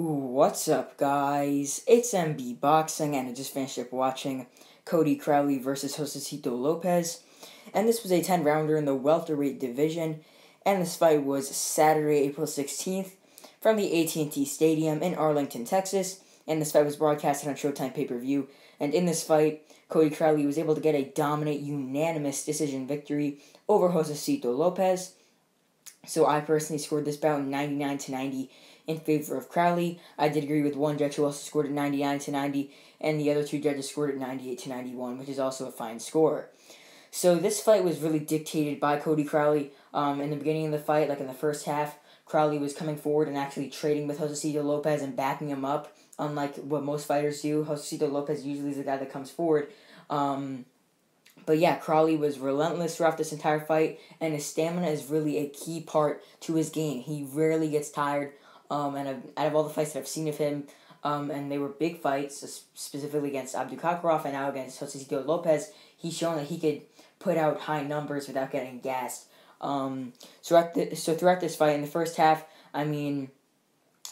What's up, guys? It's MB Boxing, and I just finished up watching Cody Crowley versus Josesito Lopez. And this was a 10-rounder in the welterweight division, and this fight was Saturday, April 16th, from the AT&T Stadium in Arlington, Texas. And this fight was broadcasted on Showtime pay-per-view. And in this fight, Cody Crowley was able to get a dominant, unanimous decision victory over Josesito Lopez. So I personally scored this bout 99-90 in favor of Crowley. I did agree with one judge who also scored it 99-90, and the other two judges scored it 98-91, which is also a fine score. So this fight was really dictated by Cody Crowley. In the beginning of the fight, like in the first half, Crowley was coming forward and actually trading with Josesito Lopez and backing him up, unlike what most fighters do. Josesito Lopez usually is the guy that comes forward. But yeah, Crowley was relentless throughout this entire fight, and his stamina is really a key part to his game. He rarely gets tired, and out of all the fights that I've seen of him, and they were big fights, specifically against Abdukakarov and now against Josesito Lopez, he's shown that he could put out high numbers without getting gassed. So throughout this fight, in the first half, I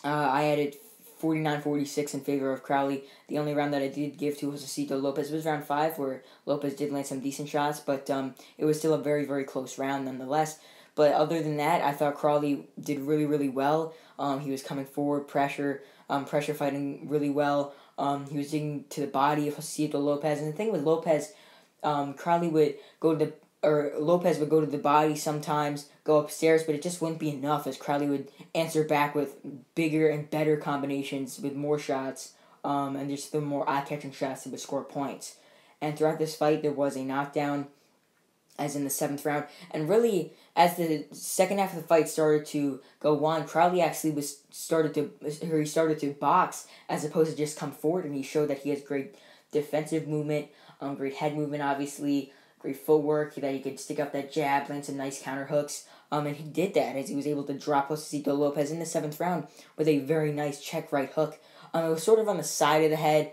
had it 49-46 in favor of Crowley. The only round that I did give to Josesito Lopez was round 5, where Lopez did land some decent shots, but it was still a very, very close round nonetheless. But other than that, I thought Crowley did really, really well. He was coming forward, pressure fighting really well. He was digging to the body of Josesito Lopez. And the thing with Lopez, Crowley would go to Lopez would go to the body sometimes, go upstairs, but it just wouldn't be enough, as Crowley would answer back with bigger and better combinations with more shots, and just the more eye-catching shots that would score points. And throughout this fight, there was a knockdown, as in the 7th round, and really, as the second half of the fight started to go on, Crowley actually started to box, as opposed to just come forward, and he showed that he has great defensive movement, great head movement, obviously, great footwork, that he could stick up that jab, land some nice counter hooks, and he did that, as he was able to drop Josesito Lopez in the 7th round with a very nice check right hook. It was sort of on the side of the head.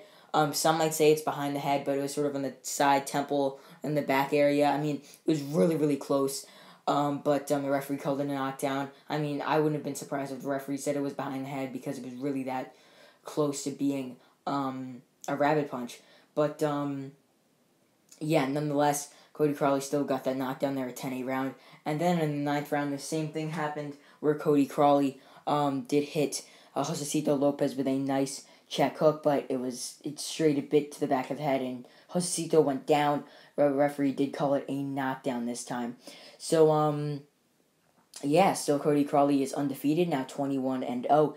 Some might say it's behind the head, but it was sort of on the side temple and the back area. It was really, really close. But the referee called it a knockdown. I wouldn't have been surprised if the referee said it was behind the head, because it was really that close to being a rabbit punch. But yeah, nonetheless, Cody Crowley still got that knockdown there at 10-8 round. And then in the 9th round, the same thing happened, where Cody Crowley did hit Josesito Lopez with a nice check hook, but it straight a bit to the back of the head, and Josesito went down. The referee did call it a knockdown this time. So, so Cody Crowley is undefeated, now 21-0.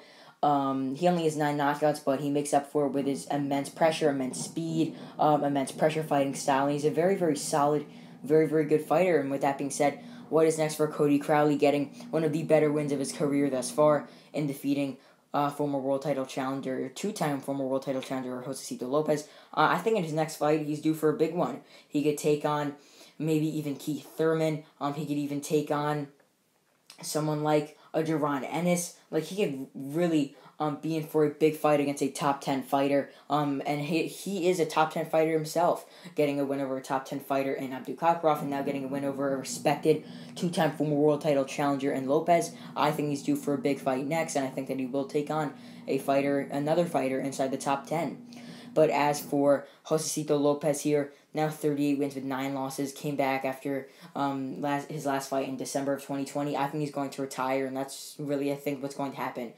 He only has 9 knockouts, but he makes up for it with his immense pressure, immense speed, immense pressure fighting style. And he's a very, very solid, very, very good fighter. And with that being said, what is next for Cody Crowley? Getting one of the better wins of his career thus far in defeating former world title challenger, 2-time former world title challenger Josesito Lopez. I think in his next fight, he's due for a big one. He could take on maybe even Keith Thurman. He could even take on someone like a Jaron Ennis. He could really be in for a big fight against a top 10 fighter. And he is a top 10 fighter himself, getting a win over a top 10 fighter in Abdukakarov, and now getting a win over a respected 2-time former world title challenger in Lopez. I think he's due for a big fight next, and I think that he will take on another fighter inside the top 10. But as for Josesito Lopez here, now 38 wins with 9 losses, came back after his last fight in December of 2020. I think he's going to retire, and that's really, I think, what's going to happen.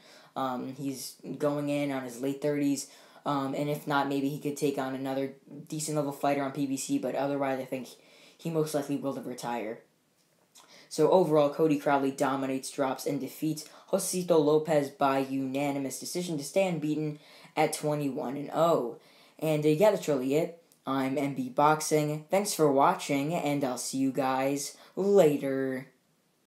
He's going in on his late 30s, and if not, maybe he could take on another decent level fighter on PBC, but otherwise I think he most likely will retire. So overall, Cody Crowley dominates, drops, and defeats Josesito Lopez by unanimous decision to stay unbeaten at 21-0. And yeah, that's really it. I'm MB Boxing. Thanks for watching, and I'll see you guys later.